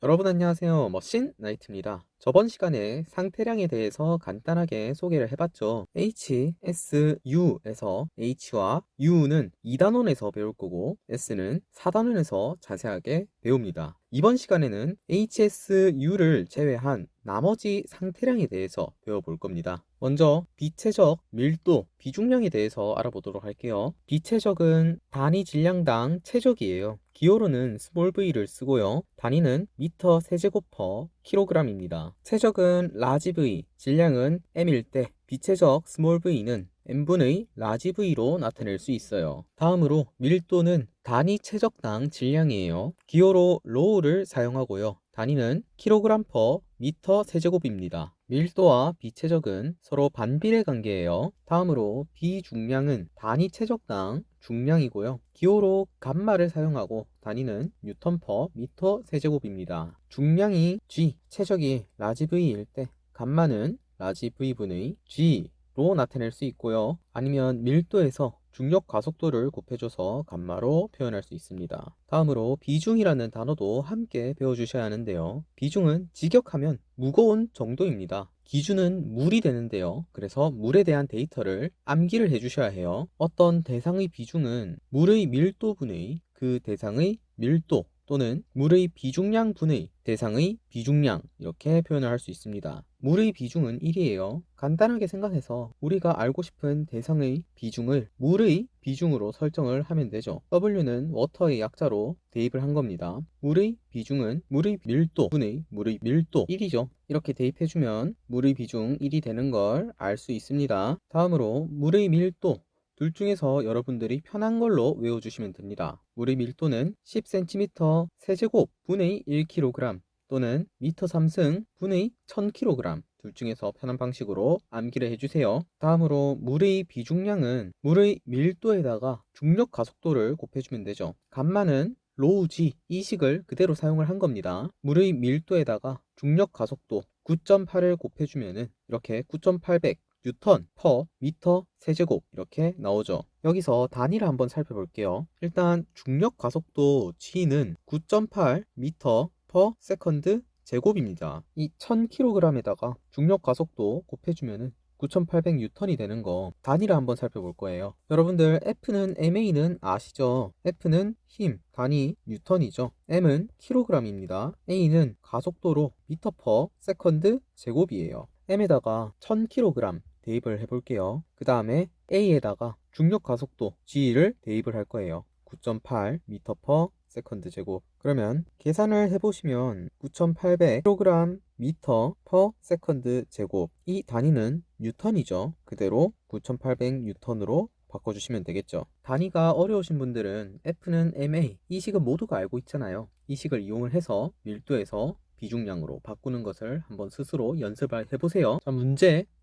여러분 안녕하세요. 머신 나이트입니다. 저번 시간에 상태량에 대해서 간단하게 소개를 해봤죠. HSU에서 H와 U는 2단원에서 배울 거고 S는 4단원에서 자세하게 배웁니다. 이번 시간에는 HSU를 제외한 나머지 상태량에 대해서 배워볼 겁니다. 먼저 비체적 밀도, 비중량에 대해서 알아보도록 할게요. 비체적은 단위 질량당 체적이에요. 기호로는 스몰 v를 쓰고요. 단위는 미터 세제곱 퍼 킬로그램입니다. 체적은 라지 v, 질량은 m일 때 비체적 스몰 v는 n분의 라지 v로 나타낼 수 있어요. 다음으로 밀도는 단위 체적당 질량이에요. 기호로 로우를 사용하고요. 단위는 킬로그램 퍼 미터 세제곱입니다. 밀도와 비체적은 서로 반비례 관계예요. 다음으로 비중량은 단위 체적당 중량이고요. 기호로 감마를 사용하고 단위는 뉴턴 퍼 미터 세제곱입니다. 중량이 G, 체적이 라지 V일 때 감마는 라지 V분의 G로 나타낼 수 있고요. 아니면 밀도에서 중력 가속도를 곱해줘서 감마로 표현할 수 있습니다. 다음으로 비중이라는 단어도 함께 배워주셔야 하는데요. 비중은 직역하면 무거운 정도입니다. 기준은 물이 되는데요. 그래서 물에 대한 데이터를 암기를 해주셔야 해요. 어떤 대상의 비중은 물의 밀도분의 그 대상의 밀도 또는 물의 비중량 분의 대상의 비중량 이렇게 표현을 할 수 있습니다. 물의 비중은 1이에요. 간단하게 생각해서 우리가 알고 싶은 대상의 비중을 물의 비중으로 설정을 하면 되죠. W는 워터의 약자로 대입을 한 겁니다. 물의 비중은 물의 밀도 분의 물의 밀도 1이죠. 이렇게 대입해주면 물의 비중 1이 되는 걸 알 수 있습니다. 다음으로 물의 밀도 둘 중에서 여러분들이 편한 걸로 외워주시면 됩니다. 물의 밀도는 10cm 세제곱 분의 1kg 또는 미터 3승 분의 1000kg 둘 중에서 편한 방식으로 암기를 해주세요. 다음으로 물의 비중량은 물의 밀도에다가 중력 가속도를 곱해주면 되죠. 감마는 로우 G 이 식을 그대로 사용을 한 겁니다. 물의 밀도에다가 중력 가속도 9.8을 곱해주면은 이렇게 9,800 뉴턴 퍼 미터 세제곱 이렇게 나오죠. 여기서 단위를 한번 살펴볼게요. 일단 중력 가속도 G는 9.8 미터 퍼 세컨드 제곱입니다. 이 1000kg에다가 중력 가속도 곱해주면은 9,800 뉴턴이 되는 거 단위를 한번 살펴볼 거예요. 여러분들 F는 MA는 아시죠? F는 힘, 단위 뉴턴이죠. M은 킬로그램입니다. A는 가속도로 미터 퍼 세컨드 제곱이에요. M에다가 1000kg 대입을 해볼게요. 그 다음에 A에다가 중력 가속도 G를 대입을 할 거예요. 9.8 미터 퍼 세컨드 제곱. 그러면 계산을 해보시면 9,800kg 미터 퍼 세컨드 제곱. 이 단위는 뉴턴이죠. 그대로 9,800 뉴턴으로 바꿔주시면 되겠죠. 단위가 어려우신 분들은 F는 MA 이 식은 모두가 알고 있잖아요. 이 식을 이용을 해서 밀도에서 비중량으로 바꾸는 것을 한번 스스로 연습을 해보세요. 자,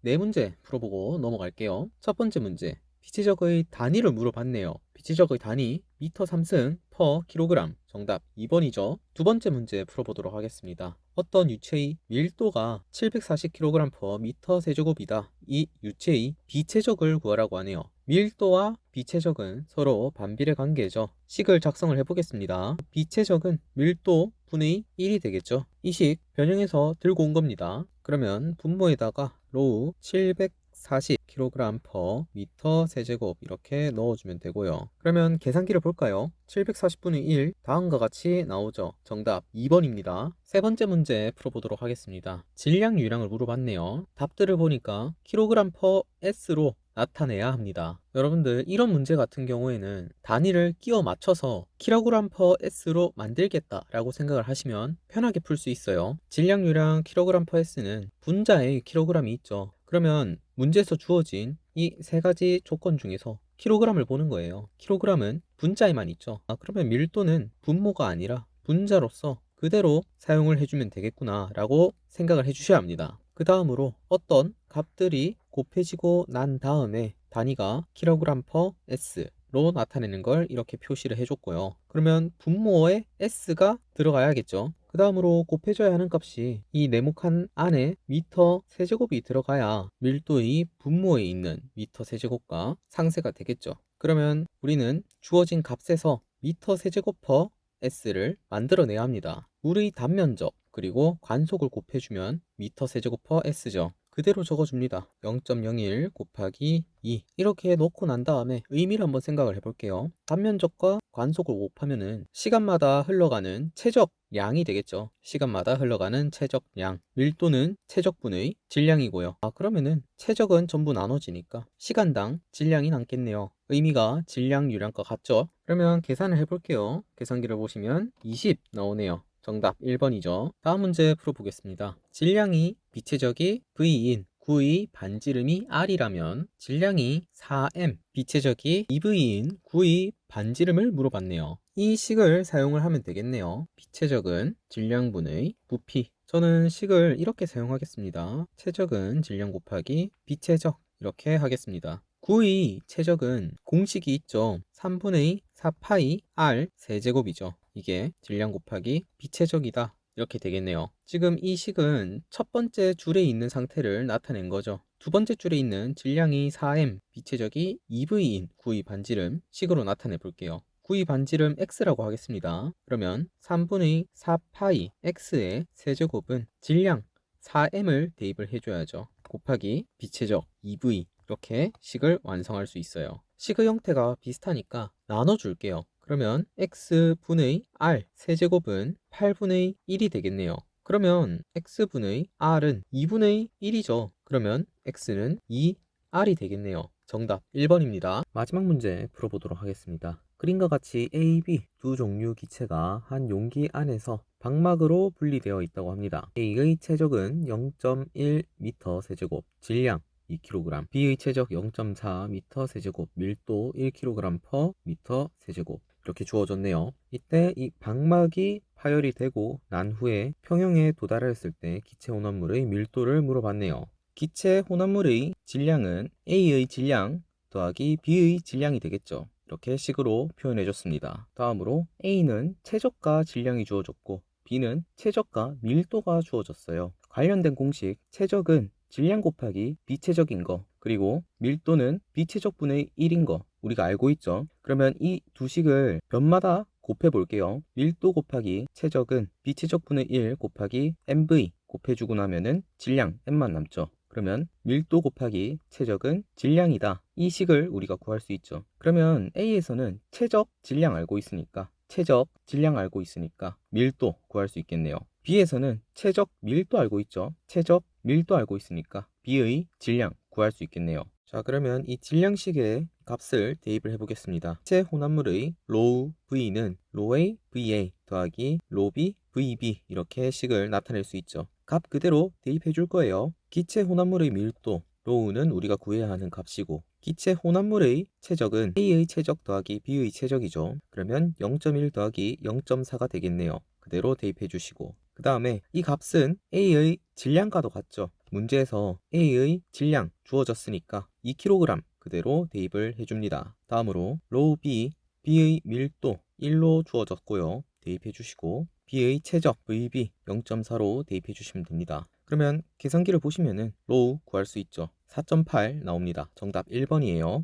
네 문제 풀어보고 넘어갈게요. 첫 번째 문제, 비체적의 단위를 물어봤네요. 비체적의 단위 미터 3승 퍼 킬로그램. 정답 2번이죠. 두 번째 문제 풀어보도록 하겠습니다. 어떤 유체의 밀도가 740kg per 미터 세제곱이다. 이 유체의 비체적을 구하라고 하네요. 밀도와 비체적은 서로 반비례 관계죠. 식을 작성을 해보겠습니다. 비체적은 밀도 분의 1이 되겠죠. 이 식 변형해서 들고 온 겁니다. 그러면 분모에다가 로우 740kg per 미터 세제곱 이렇게 넣어주면 되고요. 그러면 계산기를 볼까요? 740분의 1 다음과 같이 나오죠. 정답 2번입니다. 세 번째 문제 풀어보도록 하겠습니다. 질량 유량을 물어봤네요. 답들을 보니까 킬로그램 per S로 나타내야 합니다. 여러분들 이런 문제 같은 경우에는 단위를 끼워 맞춰서 킬로그램 per S로 만들겠다 라고 생각을 하시면 편하게 풀 수 있어요. 질량유량 킬로그램 per S는 분자에 킬로그램이 있죠. 그러면 문제에서 주어진 이 세 가지 조건 중에서 킬로그램을 보는 거예요. 킬로그램은 분자에만 있죠. 그러면 밀도는 분모가 아니라 분자로서 그대로 사용을 해주면 되겠구나 라고 생각을 해주셔야 합니다. 그 다음으로 어떤 값들이 곱해지고 난 다음에 단위가 킬로그램 per S로 나타내는 걸 이렇게 표시를 해줬고요. 그러면 분모에 S가 들어가야겠죠. 그 다음으로 곱해줘야 하는 값이 이 네모칸 안에 미터 세제곱이 들어가야 밀도의 분모에 있는 미터 세제곱과 상쇄가 되겠죠. 그러면 우리는 주어진 값에서 미터 세제곱 per S를 만들어내야 합니다. 물의 단면적 그리고 관속을 곱해주면 미터 세제곱 퍼 S죠. 그대로 적어줍니다. 0.01 곱하기 2 이렇게 놓고 난 다음에 의미를 한번 생각을 해볼게요. 단면적과 관속을 곱하면은 시간마다 흘러가는 최적량이 되겠죠. 시간마다 흘러가는 최적량, 밀도는 최적분의 질량이고요. 그러면은 최적은 전부 나눠지니까 시간당 질량이 남겠네요. 의미가 질량 유량과 같죠? 그러면 계산을 해볼게요. 계산기를 보시면 20 나오네요. 정답 1번이죠. 다음 문제 풀어보겠습니다. 질량이 빛의 V인 9의 반지름이 R이라면 질량이 4M, 빛의 2V인 9의 반지름을 물어봤네요. 이 식을 사용을 하면 되겠네요. 빛의 질량분의 부피. 저는 식을 이렇게 사용하겠습니다. 최적은 질량 곱하기 빛의 이렇게 하겠습니다. 9의 최적은 공식이 있죠. 3분의 4파이 R 세제곱이죠. 이게 질량 곱하기 빛의 적이다. 이렇게 되겠네요. 지금 이 식은 첫 번째 줄에 있는 상태를 나타낸 거죠. 두 번째 줄에 있는 질량이 4M, 빛의 적이 2V인 9의 반지름 식으로 나타내 볼게요. 9의 반지름 X라고 하겠습니다. 그러면 3분의 4파이 X의 세제곱은 질량 4M을 대입을 해줘야죠. 곱하기 빛의 적 2V 이렇게 식을 완성할 수 있어요. 식의 형태가 비슷하니까 나눠줄게요. 그러면 x분의 r 세제곱은 8분의 1이 되겠네요. 그러면 x분의 r은 2분의 1이죠. 그러면 x는 2r이 되겠네요. 정답 1번입니다. 마지막 문제 풀어보도록 하겠습니다. 그림과 같이 A, B 두 종류 기체가 한 용기 안에서 방막으로 분리되어 있다고 합니다. A의 최적은 0.1m 세제곱, 질량 2kg, B의 최적 0.4m 세제곱, 밀도 1kg per m 세제곱 이렇게 주어졌네요. 이때 이 방막이 파열이 되고 난 후에 평형에 도달했을 때 기체 혼합물의 밀도를 물어봤네요. 기체 혼합물의 질량은 A의 질량 더하기 B의 질량이 되겠죠. 이렇게 식으로 표현해 줬습니다. 다음으로 A는 최적과 질량이 주어졌고 B는 최적과 밀도가 주어졌어요. 관련된 공식, 최적은 질량 곱하기 비최적인 거, 그리고 밀도는 비최적분의 1인 거 우리가 알고 있죠. 그러면 이 두 식을 변마다 곱해 볼게요. 밀도 곱하기 최적은 비최적분의 1 곱하기 mv 곱해주고 나면은 질량 m만 남죠. 그러면 밀도 곱하기 최적은 질량이다. 이 식을 우리가 구할 수 있죠. 그러면 A에서는 최적 질량 알고 있으니까 최적 질량 알고 있으니까 밀도 구할 수 있겠네요. B에서는 최적 밀도 알고 있죠. 최적 밀도 알고 있으니까 B의 질량 구할 수 있겠네요. 자, 그러면 이 질량식의 값을 대입을 해보겠습니다. 기체 혼합물의 로우 V는 로A VA 더하기 로B VB 이렇게 식을 나타낼 수 있죠. 값 그대로 대입해 줄 거예요. 기체 혼합물의 밀도 로우는 우리가 구해야 하는 값이고 기체 혼합물의 최적은 A의 최적 더하기 B의 최적이죠. 그러면 0.1 더하기 0.4가 되겠네요. 그대로 대입해 주시고 그 다음에 이 값은 A의 질량과도 같죠. 문제에서 A의 질량 주어졌으니까 2kg 그대로 대입을 해줍니다. 다음으로 로우 B, B의 밀도 1로 주어졌고요. 대입해 주시고 B의 최적 VB 0.4로 대입해 주시면 됩니다. 그러면 계산기를 보시면은 로우 구할 수 있죠. 4.8 나옵니다. 정답 1번이에요.